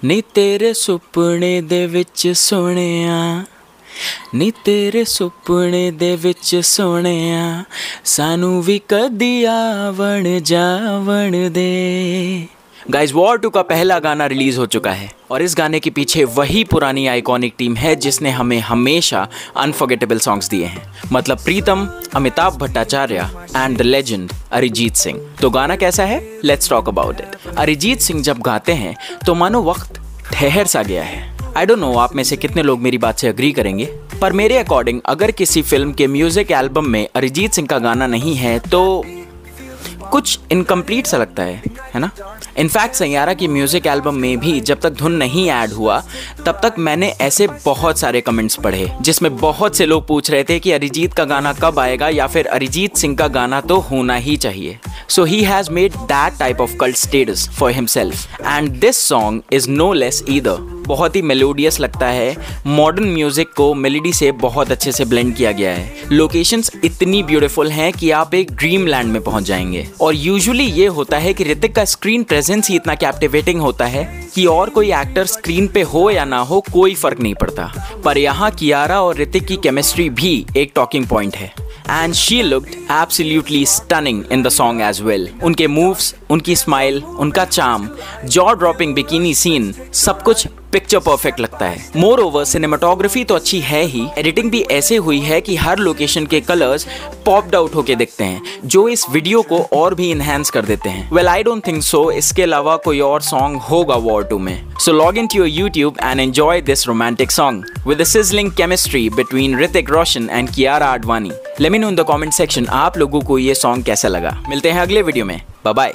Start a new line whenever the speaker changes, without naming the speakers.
ਨੀ ਤੇਰੇ ਸੁਪਨੇ ਦੇ ਵਿੱਚ ਸੋਹਣਿਆ, ਨੀ ਤੇਰੇ ਸੁਪਨੇ ਦੇ ਵਿੱਚ ਸੋਹਣਿਆ, ਸਾਨੂੰ भी कदी आवण जावण दे। गाइस, वॉर 2 का पहला गाना रिलीज हो चुका है और इस गाने के पीछे वही पुरानी आइकॉनिक टीम है जिसने हमें हमेशा अनफॉरगेटेबल सॉन्ग्स दिए हैं, मतलब Pritam, Amitabh Bhattacharya and the legend Arijit Singh. तो गाना कैसा है, let's talk about it. Arijit Singh जब गाते हैं तो मानो वक्त ठहर सा गया है। आई डोंट नो आप में से कितने लोग मेरी बात से अग्री करेंगे, पर मेरे अकॉर्डिंग अगर किसी फिल्म के म्यूजिक एल्बम में अरिजीत सिंह का गाना नहीं है तो कुछ इनकम्प्लीट सा लगता है ना। इनफैक्ट सैयारा की म्यूजिक एल्बम में भी जब तक धुन नहीं ऐड हुआ तब तक मैंने ऐसे बहुत सारे कमेंट्स पढ़े जिसमें बहुत से लोग पूछ रहे थे कि अरिजीत का गाना कब आएगा या फिर अरिजीत सिंह का गाना तो होना ही चाहिए। So he has made that type of cult status for himself and this song is no less either. बहुत ही मेलोडियस लगता है, मॉडर्न म्यूजिक को मेलोडी से बहुत अच्छे से ब्लेंड किया गया है। लोकेशंस इतनी ब्यूटीफुल हैं कि आप एक ड्रीम लैंड में पहुंच जाएंगे। और यूजुअली ये होता है कि ऋतिक का स्क्रीन प्रेजेंस ही इतना कैप्टिवेटिंग होता है कि और कोई एक्टर स्क्रीन पे हो या ना हो कोई फर्क नहीं पड़ता। पर यहाँ कियारा और ऋतिक की केमिस्ट्री भी एक टॉकिंग पॉइंट है and she looked absolutely stunning in the song as well. उनके moves, उनकी smile, उनका charm, jaw dropping bikini scene, सब कुछ पिक्चर परफेक्ट लगता है। मोर ओवर सिनेमाटोग्राफी तो अच्छी है ही, एडिटिंग भी ऐसे हुई है कि हर लोकेशन के कलर्स पॉप्ड आउट होके दिखते हैं जो इस वीडियो को और भी इनहेंस कर देते हैं। Well I don't think so इसके अलावा कोई और सॉन्ग होगा वॉर 2 में। सो log in to your YouTube and enjoy this romantic song with the sizzling chemistry between Hrithik Roshan and Kiara Advani. Let me know in the comment section आप लोगों को ये सॉन्ग कैसा लगा। मिलते हैं अगले वीडियो में, बाय बाय।